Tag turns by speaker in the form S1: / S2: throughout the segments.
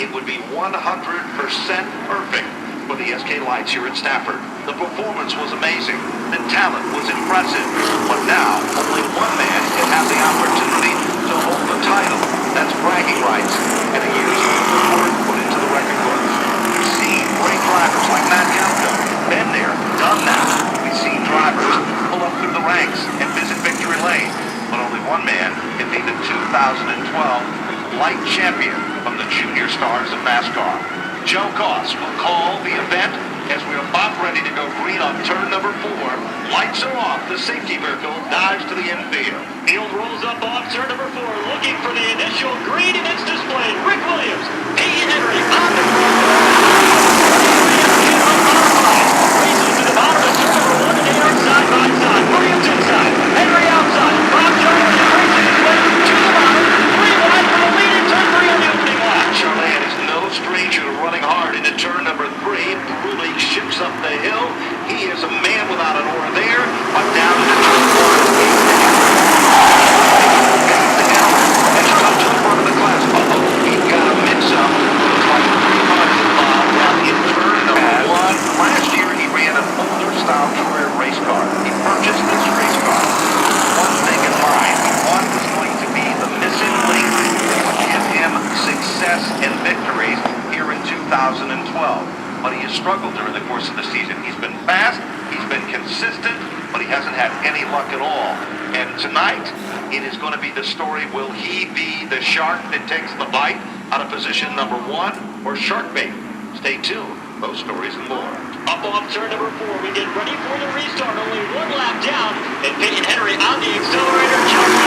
S1: it would be 100% perfect for the SK Lights here at Stafford. The performance was amazing. The talent was impressive. But now, only one man can have the opportunity to hold the title. That's bragging rights and a year's worth put into the record books. We've seen great drivers like Matt Council. Been there, done that. We've seen drivers pull up through the ranks and visit victory lane. But only one man can be the 2012 light champion from the Junior Stars of NASCAR. Joe Goss will call the event as we're about ready to go green on turn number 4. Lights are off. The safety vehicle dives to the infield.
S2: Field rolls up off turn number 4, looking for the initial green, and it's displayed. Rick Williams, Peyton Henry on the races to the bottom of turn number 1, and they are side by side. Williams inside, Henry outside. Bob Jones races his way to the bottom. 3 wide for the lead in turn 3 on the opening lap.
S1: Charlene is no stranger to running hard into turn number 3. Bruley ships up the hill. He is a man without an oar there, but down into turn 1. And come to the front of the class. He got a mix-up. Looks like 3 months involved down in turn number 1. Last year, he ran an older-style career race car. He purchased this race car. One thing in mind, one was going to be the missing link that would give him success and victories here in 2012. But he has struggled during the course of the season. He's been fast, he's been consistent, but he hasn't had any luck at all. And tonight, it is going to be the story, will he be the shark that takes the bite out of position number 1 or shark bait? Stay tuned. Those stories and more.
S2: Up off turn number 4, we get ready for the restart. Only 1 lap down, and Peyton Henry on the accelerator. Jumps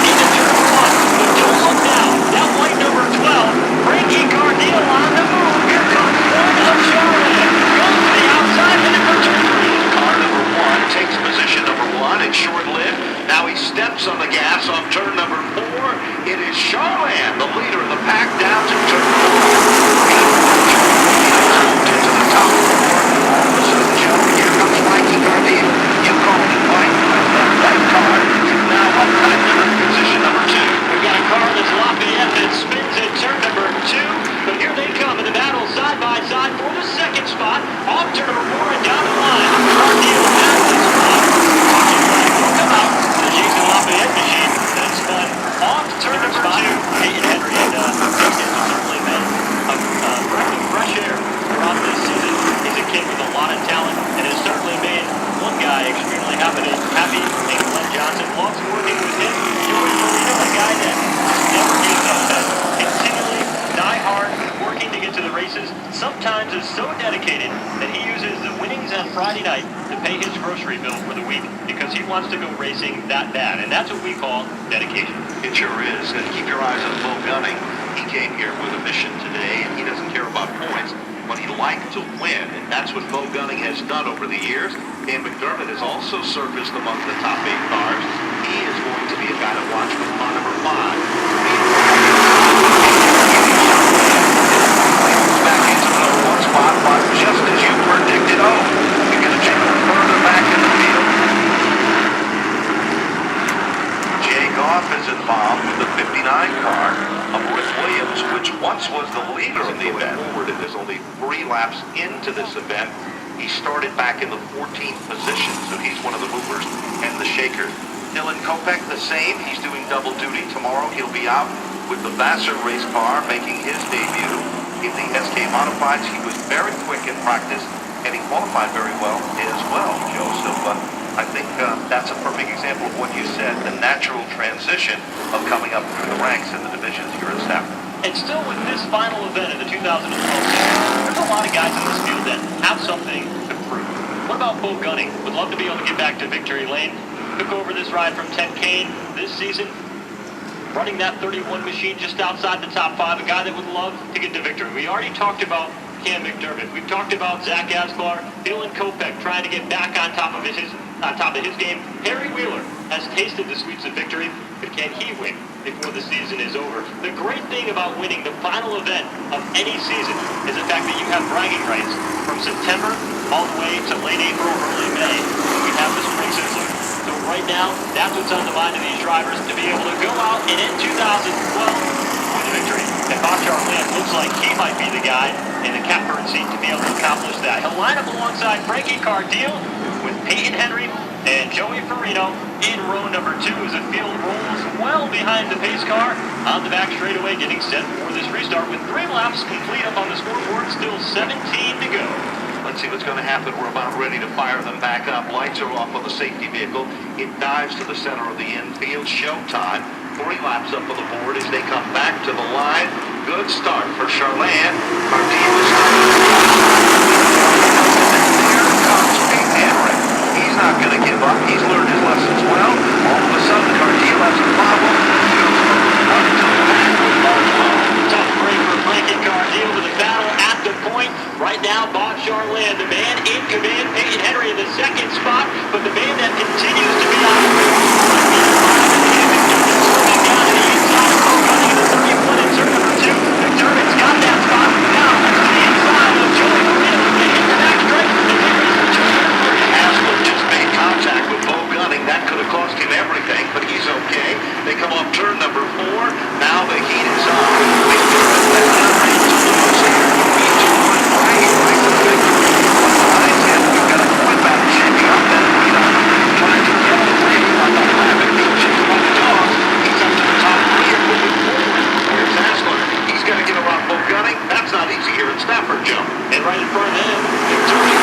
S2: into turn 1, but don't look now. Now light number 12, Frankie Cardile on the move. Here comes one of Charlotte. Goes to the outside, headed for turn 3.
S1: Car number 1 takes position number 1. It's short-lived. Now he steps on the gas on turn number 4. It is Charlotte, the leader of the pack, down to turn 4. Into the top 4. All of a sudden, Joe, here comes Frankie Cardile. You called it, Mike. That car is now up back to position number 2.
S2: We've got a car that's Lafayette that spins at turn number 2. But here they come in the battle side by side for the second spot. Off turn number 4 and down the line. Cardile has the spot. Will come out to the Jason Lafayette machine. Then spun off turn number 2. Peyton Henry and Peyton has certainly been a breath of fresh air throughout this season. He's a kid with a lot of talent and has certainly made one guy extremely happy. And Glenn Johnson loves working with him. Joey Marino, a guy that never gives up, that continually die hard, working to get to the races. Sometimes is so dedicated that he uses the winnings on Friday night to pay his grocery bill for the week because he wants to go racing that bad. And that's what we call dedication.
S1: It sure is. And keep your eyes on Bo Gunning. He came here with a mission today, and he doesn't care about points, but he likes to win. And that's what Bo Gunning has done over the years. Dan McDermott has also surfaced among the top 8 cars. He is going to be a guy to watch with car number 5. Back into the number 1 spot, but just as you predicted, you're going to check further back in the field. Jay Goff is involved with the 59 car of Rick Williams, which once was the leader in the event. And there's only 3 laps into this event. He started back in the 14th position, so he's one of the movers and the shakers. Dylan Kopech, the same. He's doing double duty tomorrow. He'll be out with the Vassar race car, making his debut in the SK Modifieds. He was very quick in practice, and he qualified very well as well, Joseph. I think that's a perfect example of what you said, the natural transition of coming up through the ranks in the divisions here at Stafford.
S2: And still with this final event in the 2012 season, there's a lot of guys in this field that have something to prove. What about Bo Gunning? Would love to be able to get back to victory lane. Took over this ride from Ted Kane this season, running that 31 machine just outside the top 5, a guy that would love to get to victory. We already talked about Cam McDermott. We've talked about Zach Asclar, Dylan Kopech trying to get back on top of his game. Harry Wheeler has tasted the sweets of victory, but can he win before the season is over? The great thing about winning the final event of any season is the fact that you have bragging rights from September all the way to late April, early May, when we have the spring season. So right now, that's what's on the mind of these drivers, to be able to go out and end 2012 with a victory. Bob Charland looks like he might be the guy in the catbird seat to be able to accomplish that. He'll line up alongside Frankie Cardile with Peyton Henry and Joey Farino in row number 2 as the field rolls well behind the pace car on the back straightaway, getting set for this restart with 3 laps complete up on the scoreboard, still 17 to go.
S1: Let's see what's going to happen. We're about ready to fire them back up. Lights are off on the safety vehicle. It dives to the center of the infield. Showtime. 3 laps up on the board as they come back to the line. Good start for Charland. Our team is there comes Pete Henry. He's not going to give up. He's learned his lessons well. All of a sudden, Cardile has a problem. Up to the back with Barlow.
S2: Tough break for Frankie Cardile with a battle at the point. Right now, Bob Charland, the man in command. Peyton Henry in the second spot, but the man that continues to be on the road. Slowing down to the inside. Running in the 31 in turn number 2. McDermott's got that spot. Now, to the inside of Joey Farino. They hit the back straight. The difference in turn number 3.
S1: Asper just made contact with Bo Gunning. That could have cost him everything, but he's okay. They come off turn number 4. Now the heat is on. McDermott has not reached the nose here. He's just going right to the victory. But behind him, we've got a point battle shaping up. Then trying to get the lead on the Rabbit. He's just like a dog. He's up to the top 3 and moving forward. Where's Asper? He's got to get around Bo Gunning. That's not easy here at Stafford, Joe.
S2: And right in front of him, McDermott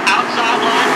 S2: outside the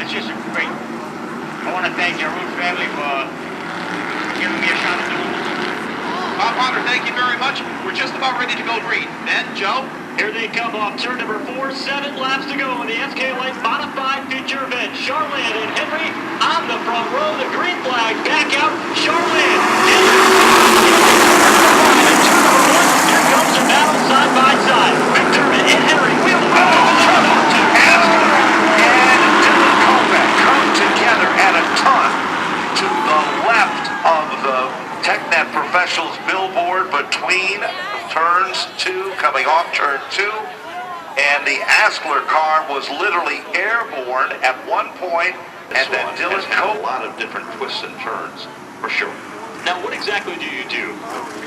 S3: It's just a great. I want to thank your Root family for giving me a shot at doing this.
S4: Bob Potter, thank you very much. We're just about ready to go green. Ben, Joe?
S2: Here they come off turn number 4, 7 laps to go in the SK Light Modified Feature event. Charland and Henry on the front row. The green flag back out. Charland.
S1: TechNet Professionals billboard between turns 2, coming off turn 2. And the Askler car was literally airborne at one point, and then Dylan had a lot of different twists and turns, for sure.
S2: Now, what exactly do you do?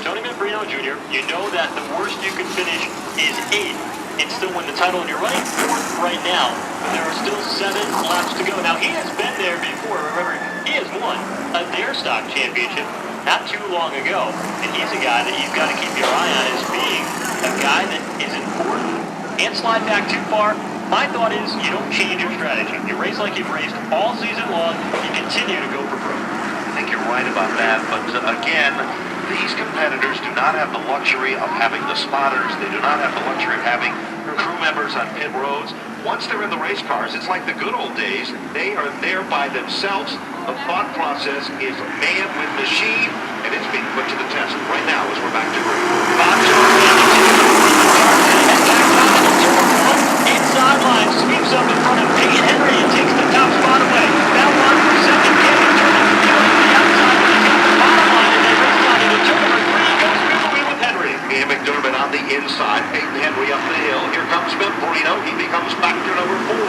S2: Tony Membrino Jr., you know that the worst you can finish is 8th and still win the title, and you're running 4th right now, but there are still 7 laps to go. Now, he has been there before. Remember, he has won a Dare Stock Championship not too long ago, and he's a guy that you've got to keep your eye on as being a guy that is important. Can't slide back too far. My thought is you don't change your strategy. You race like you've raced all season long. You continue to go for broke.
S1: I think you're right about that, but again, these competitors do not have the luxury of having the spotters. They do not have the luxury of having crew members on pit roads. Once they're in the race cars, it's like the good old days. They are there by themselves. The thought process is man with machine, and it's being put to the test right now as we're back to green.
S2: Inside line sweeps up in front of Peyton Henry and takes the top spot away. Now on for second. Kevin Turner joins the outside. He's got the bottom line, and then race line into turn number 3. Goes through the wheel with Henry.
S1: And McDermott on the inside. Peyton Henry up the hill. Here comes Membrino. He becomes factor number 4.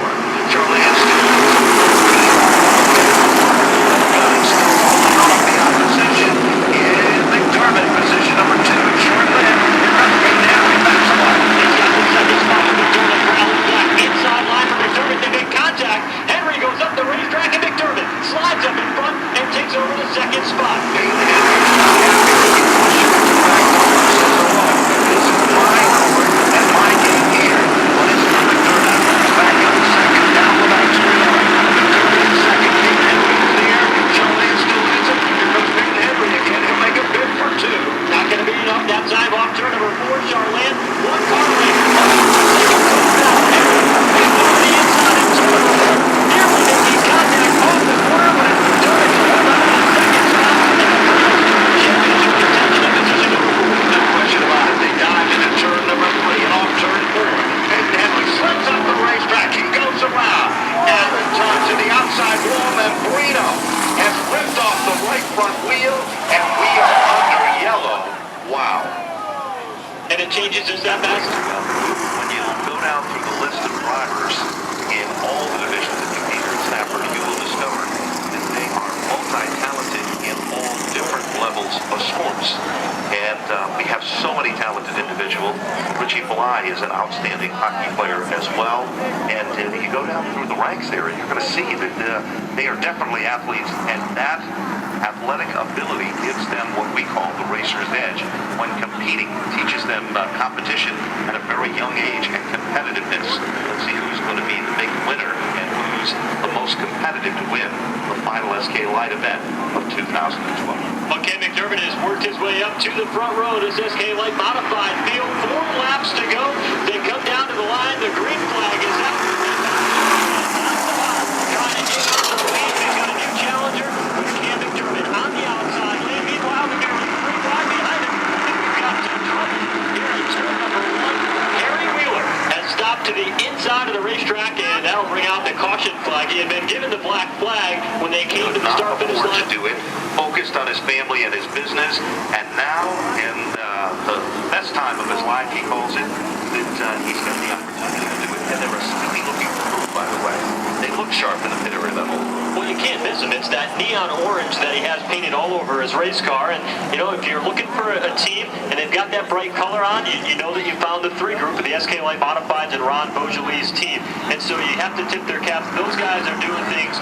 S1: Charlie Henston. The opposition in McDermott, position number 2. Charlie. Here comes Peyton Henry. Back to line.
S2: He's got the second spot with McDermott. Rallies back. Inside line for McDermott. They make contact. Henry goes up the racetrack, and McDermott slides up in front and takes over the second spot.
S1: Peyton Henry is not happy. This is my hour and my game here. What is it? McDermott back in second, down the back straight. McDermott in second. Peyton Henry clear. Charlie still gets it. Here comes Peyton Henry again. He'll make a bid for 2.
S2: Not going to be enough that time off turn number 4. Charland, 1 car lane. Second goes down. Henry is on the inside of turn number 4. Nearly making contact off the corner, but it's McDermott to hold on to the second spot. And the championship contention in position number 4.
S1: No question about it. They dive into turn number 3 and off turn 4. Peyton Henry slips up the racetrack. He goes around. And the turn to the outside wall. Membrino has ripped off the right front wheel. And we are under yellow. Wow.
S2: And it changes us that fast.
S1: When you go down through the list of drivers in all the divisions that compete here at Stafford, you will discover that they are multi-talented in all different levels of sports. And we have so many talented individuals. Richie Bly is an outstanding hockey player as well. And you go down through the ranks there, and you're going to see that they are definitely athletes, and that athletic ability gives them what we call the racer's edge. When competing, teaches them competition at a very young age and competitiveness. Let's see who's going to be the big winner and who's the most competitive to win the final SK Light event of 2012.
S2: Okay, McDermott has worked his way up to the front row. This SK Light modified field. 4 laps to go. They come down to the line. The green flag is out. Trying to get on the lead. They've got a new challenger with Cam McDermott on the outside lane. Meanwhile, they're nearly 3 wide behind him. And we've got some trouble here in turn number 1. Harry Wheeler has stopped to the inside of the racetrack, and that'll bring out the caution flag. He had been given the black flag when they came to the start-finish line.
S1: To do it, focused on his family and his business, and now in the best time of his life, he calls it, that he's got the opportunity to do it. And they were really looking through, by the way. They look sharp in the pit area level.
S2: Well, you can't miss him. It's that neon orange that he has painted all over his race car. And, you know, if you're looking for a team and they've got that bright color on, you know that you found the 3 group of the SK Light Modifieds and Ron Beaujolais' team. And so you have to tip their caps. Those guys are doing things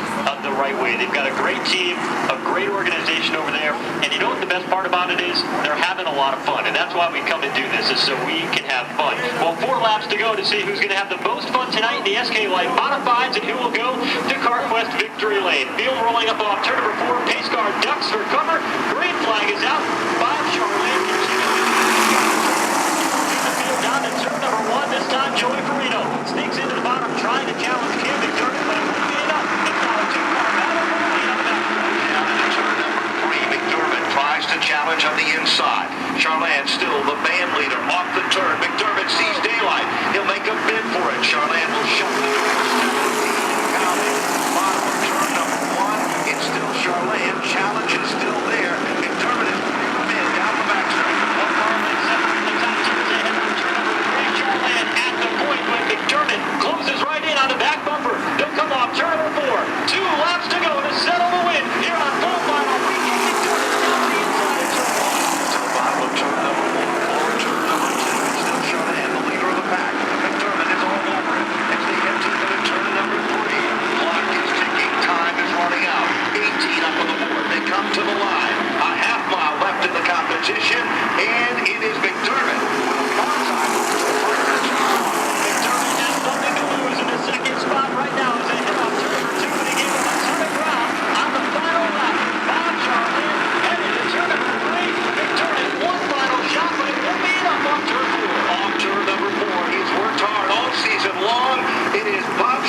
S2: the right way. They've got a great team, a great organization over there. And you know what the best part about it is? They're having a lot of fun. And that's why we come and do this, is so we can have fun. Well, 4 laps to go to see who's going to have the most fun tonight in the SK Light Modifieds and who will go to CarQuest Victory Lane. Field rolling up off turn number 4. Pace car ducks for cover. Green flag is out. 5 Charland continues the field down to turn number 1. This time Joey Farino sneaks into the bottom, trying to challenge Cam McDermott, but it won't be enough. It's now a 2-car battle.
S1: Down into turn number 3, McDermott tries to challenge on the inside. Charland still the band leader off the turn. McDermott sees daylight. He'll make a bid for it. Charland will shut the doors to the bottom of turn number 1. It's still Charland. Challenge is still there. McDermott is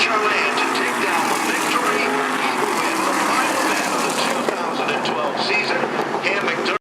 S1: your way into